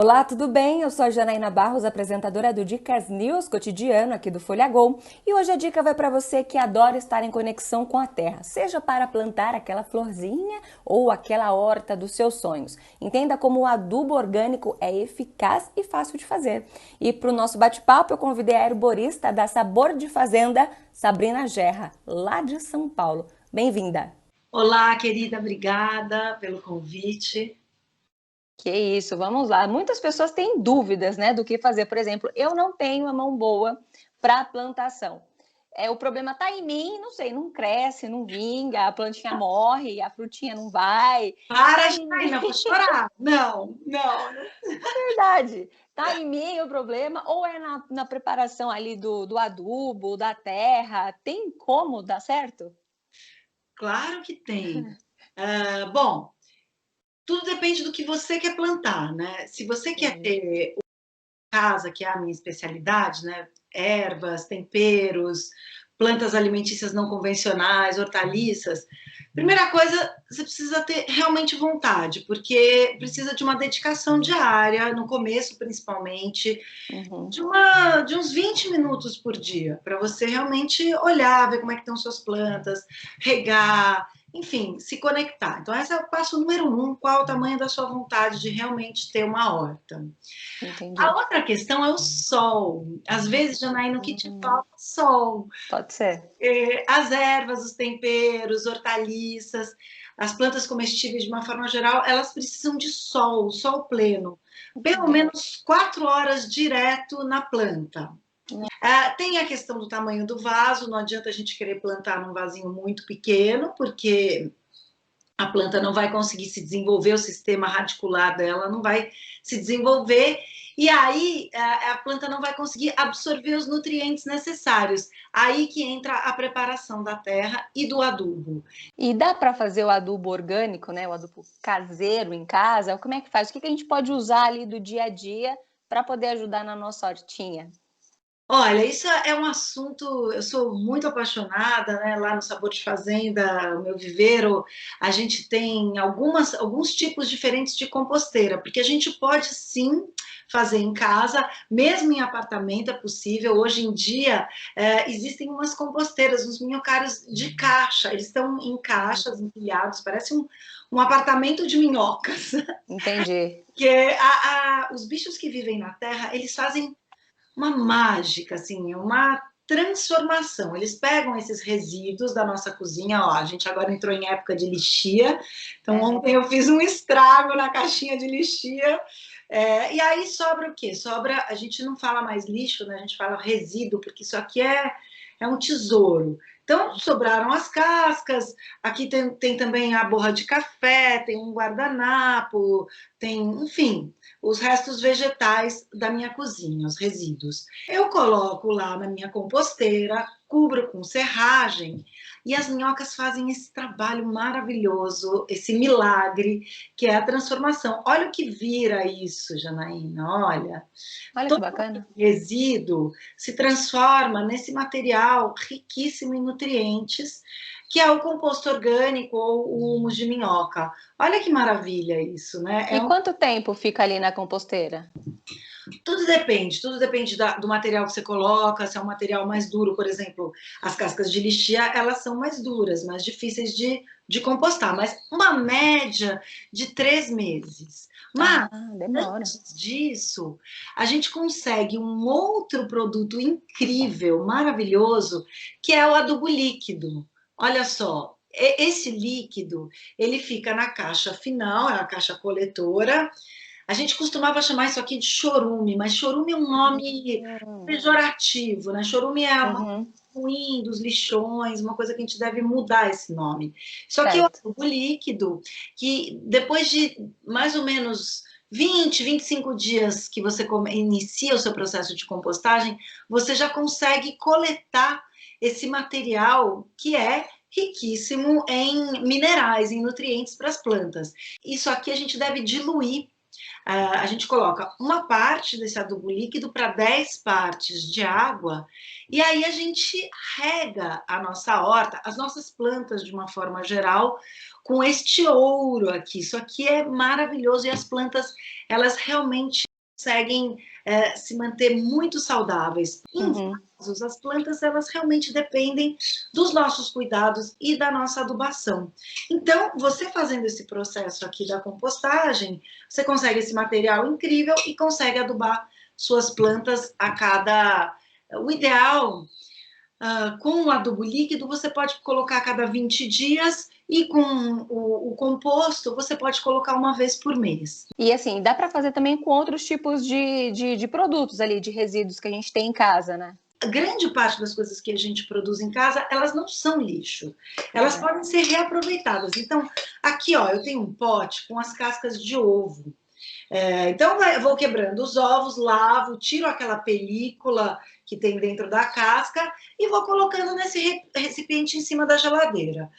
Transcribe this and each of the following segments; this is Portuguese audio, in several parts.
Olá, tudo bem? Eu sou a Janaína Barros, apresentadora do Dicas News cotidiano aqui do Folha Gol. E hoje a dica vai para você que adora estar em conexão com a terra, seja para plantar aquela florzinha ou aquela horta dos seus sonhos. Entenda como o adubo orgânico é eficaz e fácil de fazer. E para o nosso bate-papo eu convidei a herborista da Sabor de Fazenda, Sabrina Gerra, lá de São Paulo. Bem-vinda! Olá, querida, obrigada pelo convite. Que isso, vamos lá. Muitas pessoas têm dúvidas, né, do que fazer. Por exemplo, eu não tenho a mão boa para plantação. O problema está em mim, não sei, não cresce, não vinga, a plantinha morre, a frutinha não vai. Para, Tá em mim, Janaína, vou chorar. Não, não, não. verdade. Tá em mim o problema, ou é na preparação ali do adubo, da terra. Tem como dar certo? Claro que tem. Bom, tudo depende do que você quer plantar, né? Se você quer Sim. ter casa, que é a minha especialidade, né? Ervas, temperos, plantas alimentícias não convencionais, hortaliças. Primeira coisa, você precisa ter realmente vontade, porque precisa de uma dedicação diária, no começo principalmente, Uhum. de uns 20 minutos por dia, para você realmente olhar, ver como é que estão suas plantas, regar, enfim, se conectar. Então, esse é o passo número um, qual o tamanho da sua vontade de realmente ter uma horta. A Entendi. outra questão é o sol. Às vezes, Janaína, o que te Hum, falta é sol. pode ser. As ervas, os temperos, hortaliças, as plantas comestíveis, de uma forma geral, elas precisam de sol, sol pleno. Pelo Entendi. menos 4 horas direto na planta. Tem a questão do tamanho do vaso, não adianta a gente querer plantar num vasinho muito pequeno, porque a planta não vai conseguir se desenvolver, o sistema radicular dela não vai se desenvolver, e aí a planta não vai conseguir absorver os nutrientes necessários. Aí que entra a preparação da terra e do adubo. E dá para fazer o adubo orgânico, né, o adubo caseiro em casa? Como é que faz? O que a gente pode usar ali do dia a dia para poder ajudar na nossa hortinha? Olha, isso é um assunto, eu sou muito apaixonada, né? Lá no Sabor de Fazenda, o meu viveiro, a gente tem alguns tipos diferentes de composteira, porque a gente pode sim fazer em casa, mesmo em apartamento é possível. Hoje em dia, existem umas composteiras, uns minhocários de caixa, eles estão em caixas, empilhados, parece um apartamento de minhocas. Entendi. Que os bichos que vivem na terra, eles fazem uma mágica, assim, uma transformação. Eles pegam esses resíduos da nossa cozinha, ó, a gente agora entrou em época de lixia, então É. ontem eu fiz um estrago na caixinha de lixia, e aí sobra o quê? Sobra, a gente não fala mais lixo, né? A gente fala resíduo, porque isso aqui é um tesouro. Então, sobraram as cascas, aqui tem também a borra de café, tem um guardanapo, tem, enfim, os restos vegetais da minha cozinha, os resíduos. Eu coloco lá na minha composteira, cubro com serragem e as minhocas fazem esse trabalho maravilhoso, esse milagre que é a transformação. Olha o que vira isso, Janaína, olha. Olha que Todo bacana. resíduo se transforma nesse material riquíssimo em nutrientes, que é o composto orgânico ou o humus de minhoca. Olha que maravilha isso, né? E quanto tempo fica ali na composteira? Tudo depende do material que você coloca, se é um material mais duro, por exemplo, as cascas de lixia, elas são mais duras, mais difíceis de compostar, mas uma média de 3 meses. Mas, Ah, demora. antes disso, a gente consegue um outro produto incrível, maravilhoso, que é o adubo líquido. Olha só, esse líquido, ele fica na caixa final, é a caixa coletora, a gente costumava chamar isso aqui de chorume, mas chorume é um nome Hum, pejorativo, né? Chorume é uma coisa uhum, ruim dos lixões, uma coisa que a gente deve mudar esse nome. Só que o certo. adubo líquido, que depois de mais ou menos 25 dias que você inicia o seu processo de compostagem, você já consegue coletar esse material que é riquíssimo em minerais, em nutrientes para as plantas. Isso aqui a gente deve diluir. A gente coloca uma parte desse adubo líquido para 10 partes de água, e aí a gente rega a nossa horta, as nossas plantas de uma forma geral, com este ouro aqui. Isso aqui é maravilhoso e as plantas, elas realmente conseguem se manter muito saudáveis. Em vasos, as plantas, elas realmente dependem dos nossos cuidados e da nossa adubação. Então, você fazendo esse processo aqui da compostagem, você consegue esse material incrível e consegue adubar suas plantas a cada... O ideal, com o adubo líquido, você pode colocar a cada 20 dias e com o composto, você pode colocar uma vez por mês. E assim, dá para fazer também com outros tipos de produtos ali, de resíduos que a gente tem em casa, né? A grande parte das coisas que a gente produz em casa, elas não são lixo. Elas podem ser reaproveitadas. Então, aqui, ó, eu tenho um pote com as cascas de ovo. Então, eu vou quebrando os ovos, lavo, tiro aquela película que tem dentro da casca e vou colocando nesse recipiente em cima da geladeira.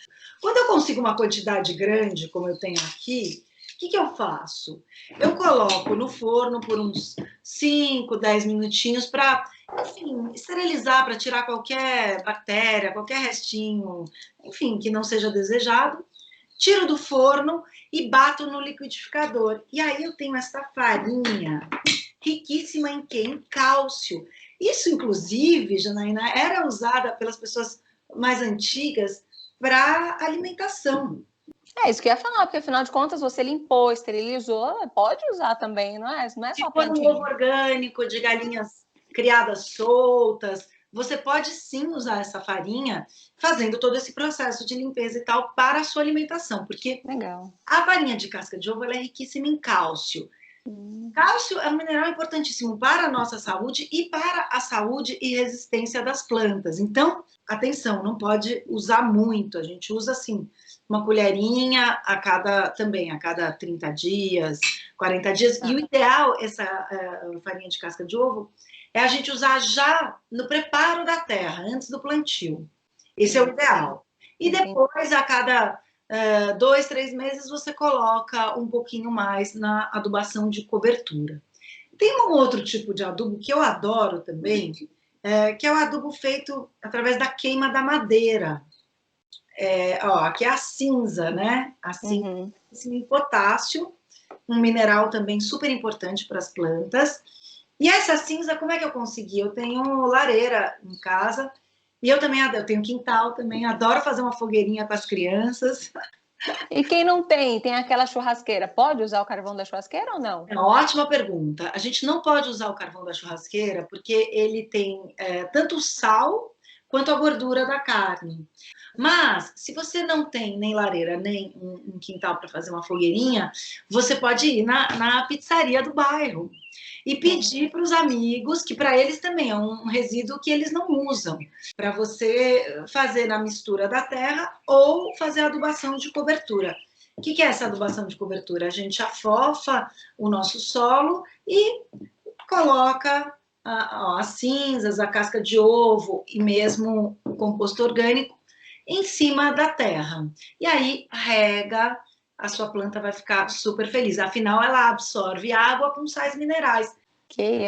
Quando eu consigo uma quantidade grande, como eu tenho aqui, o que eu faço? Eu coloco no forno por uns 5, 10 minutinhos para, enfim, esterilizar, para tirar qualquer bactéria, qualquer restinho, enfim, que não seja desejado. Tiro do forno e bato no liquidificador. E aí eu tenho essa farinha riquíssima em quê? Em cálcio. Isso, inclusive, Janaína, era usada pelas pessoas mais antigas para alimentação. É isso que eu ia falar, porque afinal de contas você limpou, esterilizou, pode usar também, não é? Não é só Tipo um ovo orgânico de galinhas criadas soltas. Você pode sim usar essa farinha fazendo todo esse processo de limpeza e tal para a sua alimentação, porque legal. A farinha de casca de ovo ela é riquíssima em cálcio. Cálcio é um mineral importantíssimo para a nossa saúde e para a saúde e resistência das plantas. Então, atenção, não pode usar muito. A gente usa assim, uma colherinha a cada 30 dias, 40 dias. E o ideal, essa farinha de casca de ovo, é a gente usar já no preparo da terra, antes do plantio. Esse é o ideal. E depois, a cada 2, 3 meses, você coloca um pouquinho mais na adubação de cobertura. Tem um outro tipo de adubo que eu adoro também, que é o adubo feito através da queima da madeira. Aqui é a cinza, né? A cinza em potássio, um mineral também super importante para as plantas. E essa cinza, como é que eu consegui? Eu tenho lareira em casa e eu tenho quintal também, adoro fazer uma fogueirinha com as crianças. E quem não tem aquela churrasqueira, pode usar o carvão da churrasqueira ou não? É uma ótima pergunta. A gente não pode usar o carvão da churrasqueira porque ele tem tanto o sal quanto a gordura da carne. Mas, se você não tem nem lareira, nem um quintal para fazer uma fogueirinha, você pode ir na pizzaria do bairro e pedir para os amigos, que para eles também é um resíduo que eles não usam, para você fazer na mistura da terra ou fazer a adubação de cobertura. O que é essa adubação de cobertura? A gente afofa o nosso solo e coloca as cinzas, a casca de ovo e mesmo o composto orgânico em cima da terra. E aí rega, a sua planta vai ficar super feliz. Afinal, ela absorve água com sais minerais.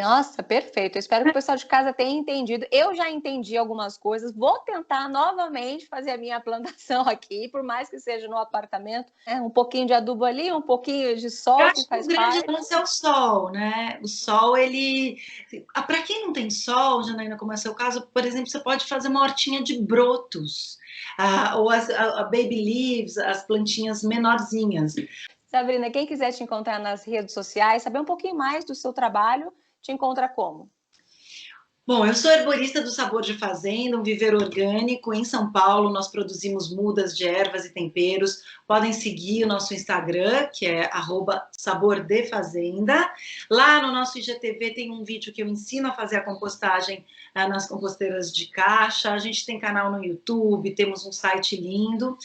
Nossa, perfeito. Eu espero que o pessoal de casa tenha entendido. Eu já entendi algumas coisas. Vou tentar novamente fazer a minha plantação aqui, por mais que seja no apartamento. Um pouquinho de adubo ali, um pouquinho de sol, que faz parte. O grande lance é o sol, né? O sol, ele... Para quem não tem sol, Janaína, como é o seu caso, por exemplo, você pode fazer uma hortinha de brotos. Ou a baby leaves, as plantinhas menorzinhas. Sabrina, quem quiser te encontrar nas redes sociais, saber um pouquinho mais do seu trabalho, te encontra como? Bom, eu sou herborista do Sabor de Fazenda, um viveiro orgânico. Em São Paulo, nós produzimos mudas de ervas e temperos. Podem seguir o nosso Instagram, que é @sabordefazenda. Lá no nosso IGTV tem um vídeo que eu ensino a fazer a compostagem nas composteiras de caixa. A gente tem canal no YouTube, temos um site lindo.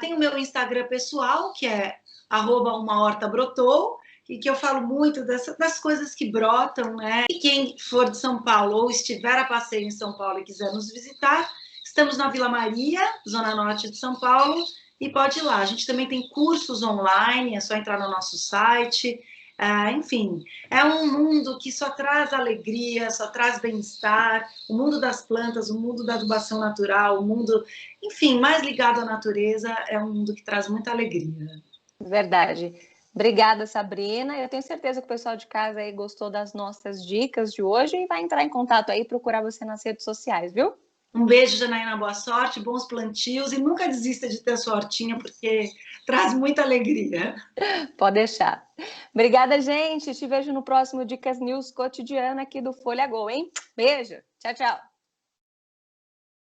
Tem o meu Instagram pessoal, que é @umahortabrotou, e que eu falo muito das coisas que brotam, né? E quem for de São Paulo ou estiver a passeio em São Paulo e quiser nos visitar, estamos na Vila Maria, Zona Norte de São Paulo, e pode ir lá. A gente também tem cursos online, é só entrar no nosso site. Enfim, é um mundo que só traz alegria, só traz bem-estar. O mundo das plantas, o mundo da adubação natural, o mundo, enfim, mais ligado à natureza, é um mundo que traz muita alegria. Verdade. Obrigada, Sabrina. Eu tenho certeza que o pessoal de casa aí gostou das nossas dicas de hoje e vai entrar em contato aí e procurar você nas redes sociais, viu? Um beijo, Janaína, boa sorte, bons plantios e nunca desista de ter sua hortinha, porque traz muita alegria. Pode deixar. Obrigada, gente. Te vejo no próximo Dicas News cotidiano aqui do Folha Go, hein? Beijo. Tchau, tchau.